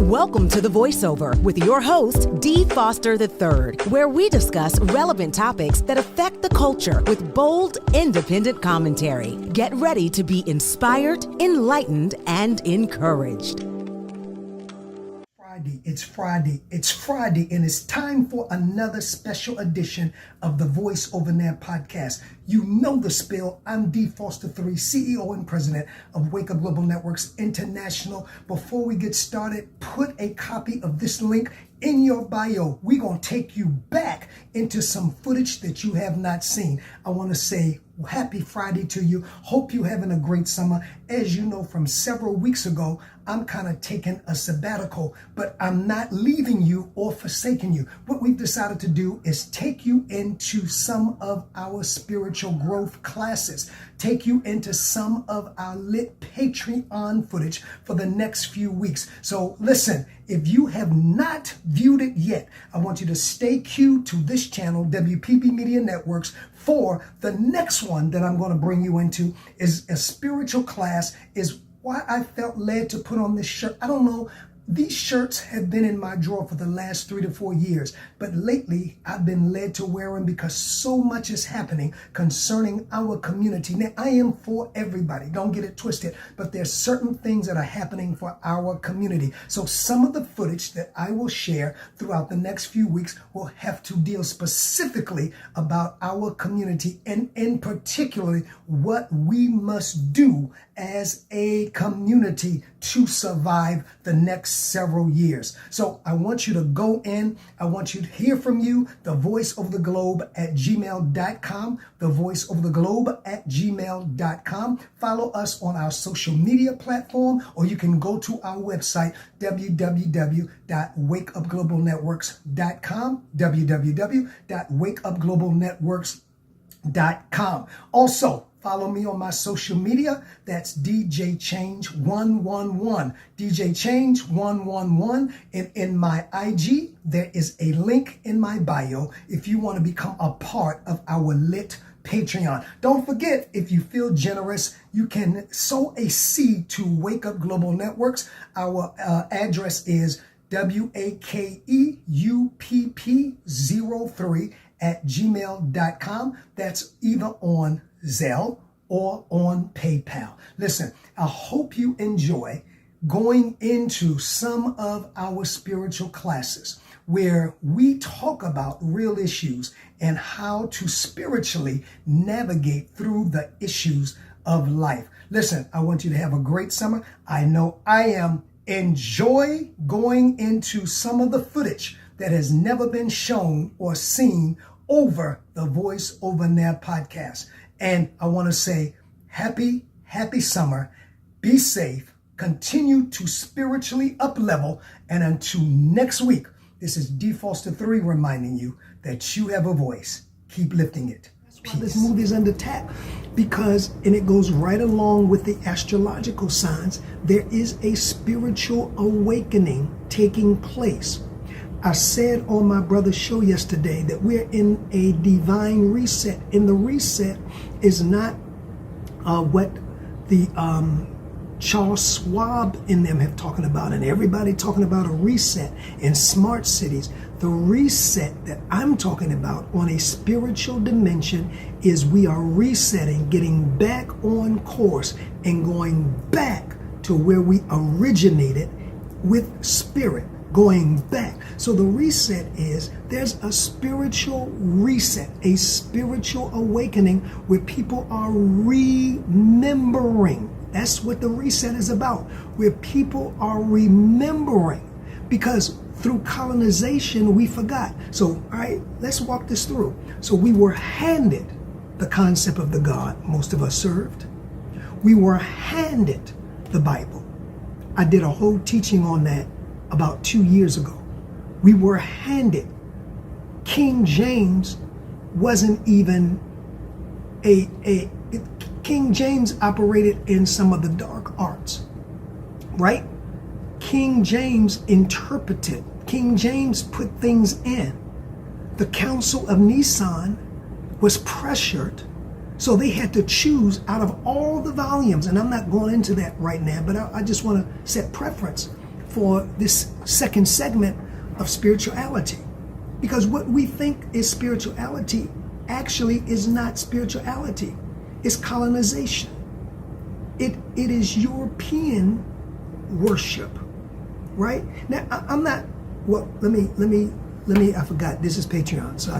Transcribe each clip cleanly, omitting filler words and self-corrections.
Welcome to The Voiceover with your host, D. Foster III, where we discuss relevant topics that affect the culture with bold, independent commentary. Get ready to be inspired, enlightened, and encouraged. It's Friday, and it's time for another special edition of the Voice Over There podcast. You know the spill. I'm D. Foster III, CEO and President of Wake Up Global Networks International. Before we get started, put a copy of this link in your bio. We're going to take you back into some footage that you have not seen. I want to say happy Friday to you. Hope you're having a great summer. As you know, from several weeks ago, I'm kind of taking a sabbatical, but I'm not leaving you or forsaking you. What we've decided to do is take you into some of our spiritual growth classes, take you into some of our lit Patreon footage for the next few weeks. So listen, if you have not viewed it yet, I want you to stay tuned to this channel, WPB Media Networks, for the next one that I'm going to bring you into is a spiritual class, is why I felt led to put on this shirt. I don't know. These shirts have been in my drawer for the last 3 to 4 years, but lately I've been led to wear them because so much is happening concerning our community. Now, I am for everybody, don't get it twisted, but there's certain things that are happening for our community. So some of the footage that I will share throughout the next few weeks will have to deal specifically about our community, and in particular what we must do as a community to survive the next several years. So I want you to go in. I want you to hear from you. The Voice Over the Globe at gmail.com. The Voice Over the Globe at gmail.com. Follow us on our social media platform, or you can go to our website, www.wakeupglobalnetworks.com. www.wakeupglobalnetworks.com. Also, follow me on my social media. That's DJ Change 111. DJ Change 111. And in my IG, there is a link in my bio if you want to become a part of our lit Patreon. Don't forget, if you feel generous, you can sow a seed to Wake Up Global Networks. Our address is WAKEUPP03@gmail.com. That's either on Zelle or on PayPal. Listen, I hope you enjoy going into some of our spiritual classes where we talk about real issues and how to spiritually navigate through the issues of life. Listen, I want you to have a great summer. I know I am. Enjoy going into some of the footage that has never been shown or seen over the Voice Over There podcast. And I want to say happy summer. Be safe. Continue to spiritually up-level. And until next week, this is D. Foster III reminding you that you have a voice. Keep lifting it. Peace. This movie is under attack because, and it goes right along with the astrological signs, there is a spiritual awakening taking place. I said on my brother's show yesterday that we're in a divine reset, and the reset is not what the Charles Schwab and them have talking about, and everybody talking about a reset in smart cities. The reset that I'm talking about on a spiritual dimension is we are resetting, getting back on course, and going back to where we originated with spirit. Going back. So the reset is, there's a spiritual reset, a spiritual awakening where people are remembering. That's what the reset is about, where people are remembering, because through colonization, we forgot. So, all right, let's walk this through. So we were handed the concept of the God most of us served. We were handed the Bible. I did a whole teaching on that about 2 years ago. We were handed. King James wasn't even King James operated in some of the dark arts, right? King James interpreted. King James put things in. The Council of Nisan was pressured, so they had to choose out of all the volumes, and I'm not going into that right now, but I just want to set preference for this second segment of spirituality. Because what we think is spirituality actually is not spirituality. It's colonization. It is European worship, right? Now, I'm not, well, let me, I forgot, this is Patreon, so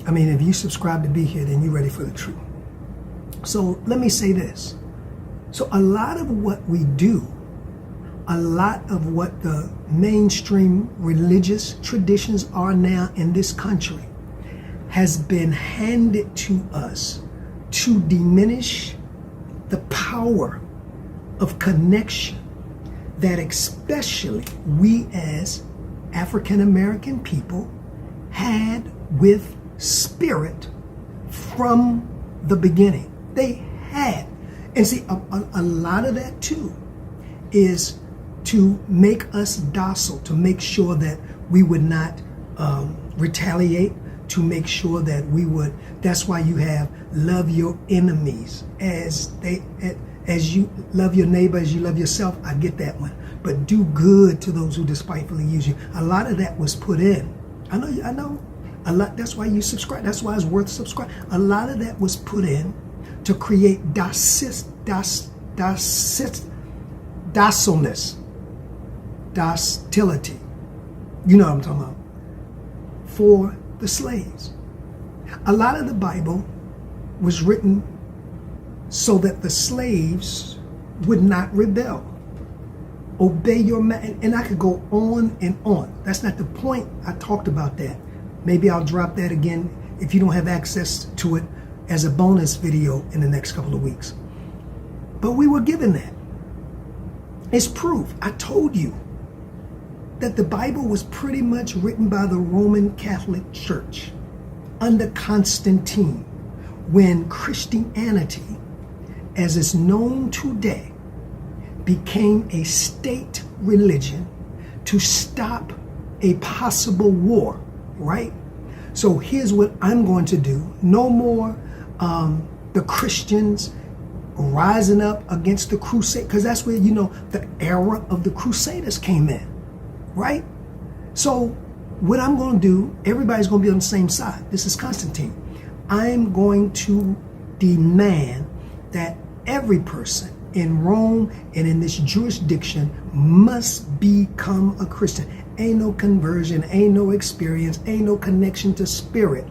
if you subscribe to be here, then you're ready for the truth. So let me say this. So a lot of what we do, a lot of what the mainstream religious traditions are now in this country has been handed to us to diminish the power of connection that especially we as African American people had with spirit from the beginning. They had. And see, a lot of that too is to make us docile, to make sure that we would not retaliate, to make sure that we would, that's why you have love your enemies as you love your neighbor as you love yourself. I get that one. But do good to those who despitefully use you. A lot of that was put in. I know. A lot. That's why you subscribe. That's why it's worth subscribing. A lot of that was put in to create docileness, docility. You know what I'm talking about. For the slaves. A lot of the Bible was written so that the slaves would not rebel. Obey your man. And I could go on and on. That's not the point. I talked about that. Maybe I'll drop that again if you don't have access to it as a bonus video in the next couple of weeks. But we were given that. It's proof. I told you that the Bible was pretty much written by the Roman Catholic Church under Constantine, when Christianity, as is known today, became a state religion to stop a possible war, right? So here's what I'm going to do. No more the Christians rising up against the crusade, because that's where, the era of the Crusaders came in, right? So what I'm going to do, everybody's going to be on the same side. This is Constantine. I'm going to demand that every person in Rome and in this jurisdiction must become a Christian. Ain't no conversion, ain't no experience, ain't no connection to spirit,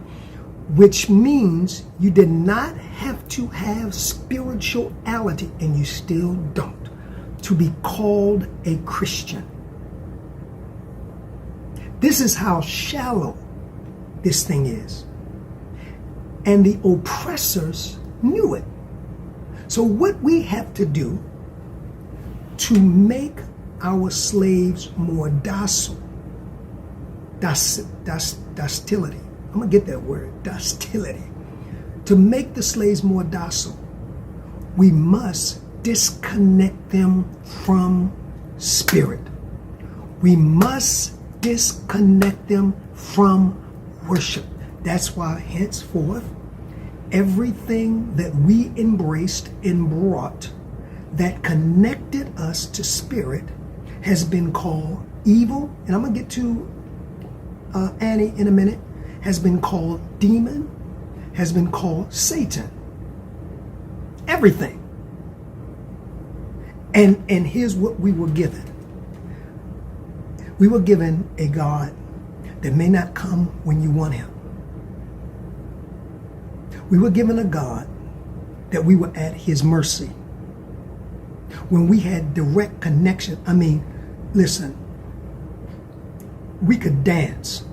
which means you did not have to have spirituality, and you still don't, to be called a Christian. This is how shallow this thing is. And the oppressors knew it. So what we have to do to make our slaves more docile, docility. I'm going to get that word, docility. To make the slaves more docile, we must disconnect them from spirit. We must disconnect them from worship. That's why henceforth, everything that we embraced and brought that connected us to spirit has been called evil. And I'm going to get to Annie in a minute. Has been called demon, has been called Satan. Everything. And here's what we were given. We were given a God that may not come when you want him. We were given a God that we were at his mercy. When we had direct connection, listen, we could dance,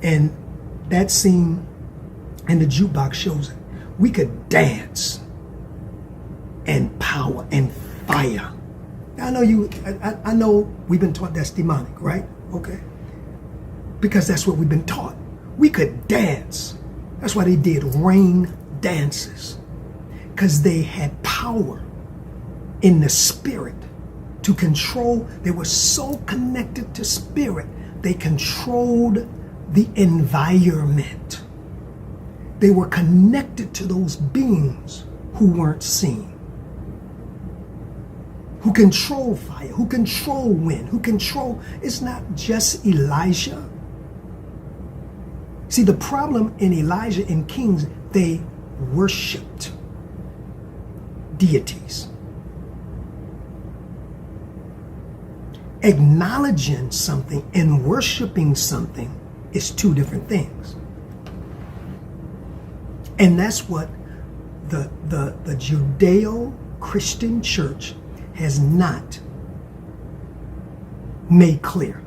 and that scene in the jukebox shows it. We could dance and power and fire. I know we've been taught that's demonic, right? Okay. Because that's what we've been taught. We could dance. That's why they did rain dances. Because they had power in the spirit to control. They were so connected to spirit, they controlled the environment. They were connected to those beings who weren't seen, who control fire, who control wind, who control. It's not just Elijah. See, the problem in Elijah and Kings, they worshipped deities. Acknowledging something and worshiping something is two different things. And that's what the Judeo-Christian church has not made clear.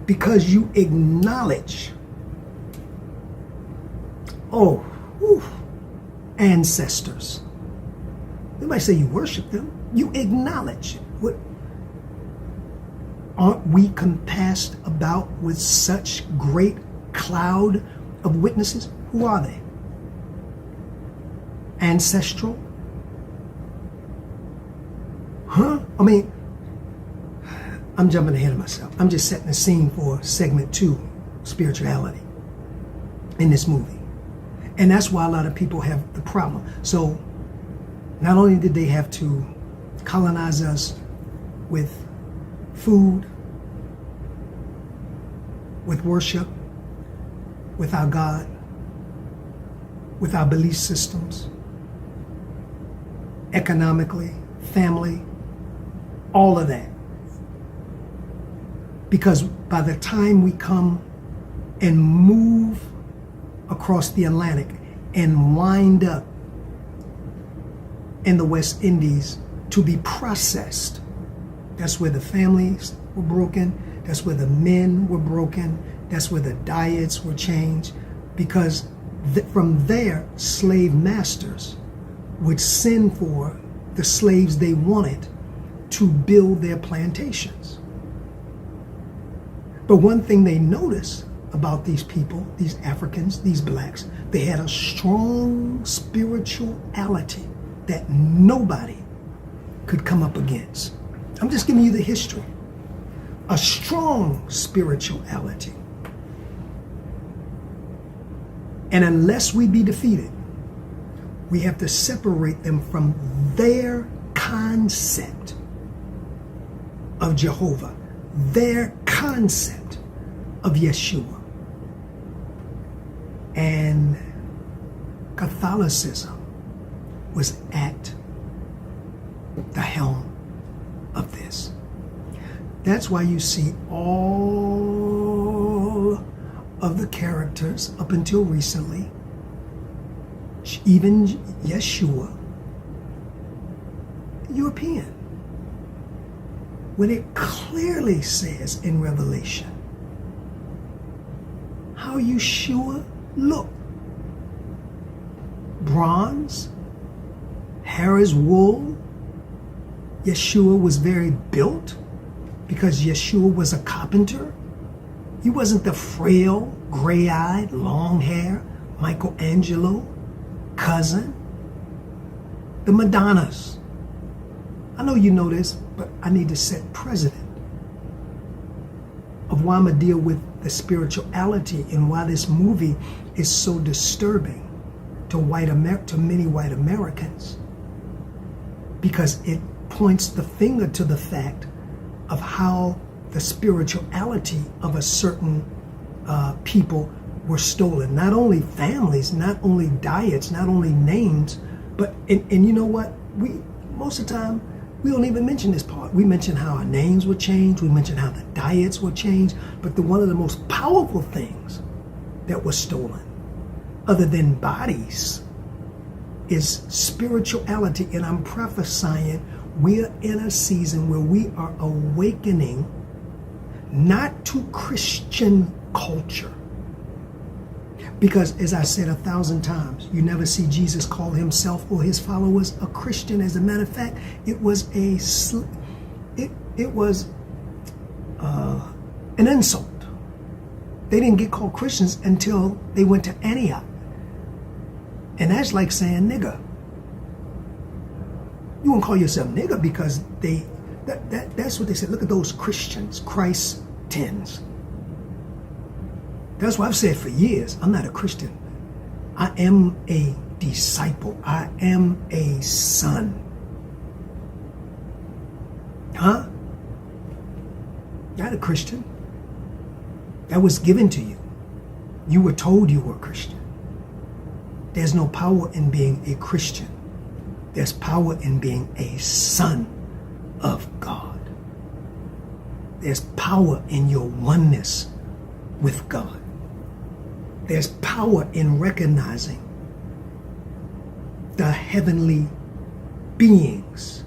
Because you acknowledge, ancestors. They might say you worship them. You acknowledge. What? Aren't we compassed about with such great cloud of witnesses? Who are they? Ancestral? Huh? I mean, I'm jumping ahead of myself. I'm just setting the scene for segment 2, spirituality, in this movie. And that's why a lot of people have the problem. So not only did they have to colonize us with food, with worship, with our God, with our belief systems, economically, family, all of that. Because by the time we come and move across the Atlantic and wind up in the West Indies to be processed, that's where the families were broken, that's where the men were broken, that's where the diets were changed, because from there, slave masters would send for the slaves they wanted to build their plantations. But one thing they noticed about these people, these Africans, these blacks, they had a strong spirituality that nobody could come up against. I'm just giving you the history. A strong spirituality. And unless we be defeated, we have to separate them from their concept of Jehovah, their concept of Yeshua. And Catholicism was at the helm of this. That's why you see all of the characters up until recently, even Yeshua, European. When it clearly says in Revelation how Yeshua looked. Bronze, hair as wool. Yeshua was very built because Yeshua was a carpenter. He wasn't the frail, gray-eyed, long hair Michelangelo cousin. The Madonnas. I know you know this, but I need to set precedent of why I'm going to deal with the spirituality and why this movie is so disturbing to many white Americans, because it points the finger to the fact of how the spirituality of a certain people were stolen. Not only families, not only diets, not only names, but and you know what? Most of the time we don't even mention this part. We mention how our names were changed. We mention how the diets were changed. But one of the most powerful things that was stolen, other than bodies, is spirituality. And I'm prophesying we're in a season where we are awakening not to Christian culture. Because as I said 1,000 times, you never see Jesus call himself or his followers a Christian. As a matter of fact, it was an insult. They didn't get called Christians until they went to Antioch. And that's like saying nigger. You won't call yourself nigger because that's what they said. Look at those Christians, Christ-tens. That's why I've said for years, I'm not a Christian. I am a disciple. I am a son. Huh? You're not a Christian. That was given to you. You were told you were a Christian. There's no power in being a Christian. There's power in being a son of God. There's power in your oneness with God. There's power in recognizing the heavenly beings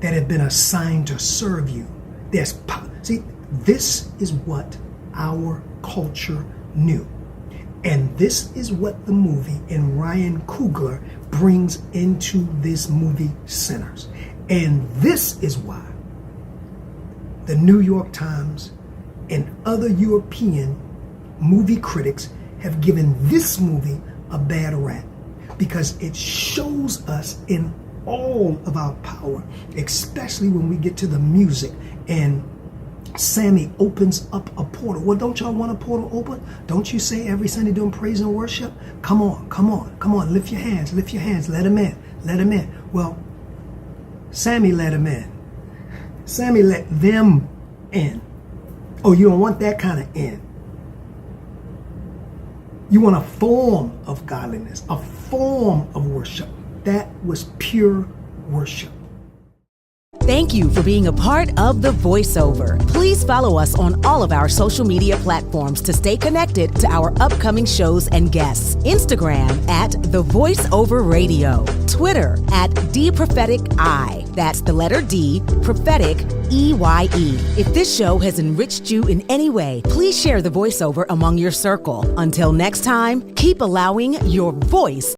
that have been assigned to serve you. There's power. See, this is what our culture knew. And this is what the movie and Ryan Coogler brings into this movie Sinners. And this is why the New York Times and other European movie critics have given this movie a bad rap, because it shows us in all of our power, especially when we get to the music and Sammy opens up a portal. Well, don't y'all want a portal open? Don't you say every Sunday during praise and worship? Come on, come on, come on, lift your hands, let him in, let him in. Well, Sammy let him in. Sammy let them in. Oh, you don't want that kind of in. You want a form of godliness, a form of worship. That was pure worship. Thank you for being a part of The Voiceover. Please follow us on all of our social media platforms to stay connected to our upcoming shows and guests. Instagram at The Voiceover Radio. Twitter at DPropheticI. That's the letter D, prophetic, EYE. If this show has enriched you in any way, please share The Voiceover among your circle. Until next time, keep allowing your voice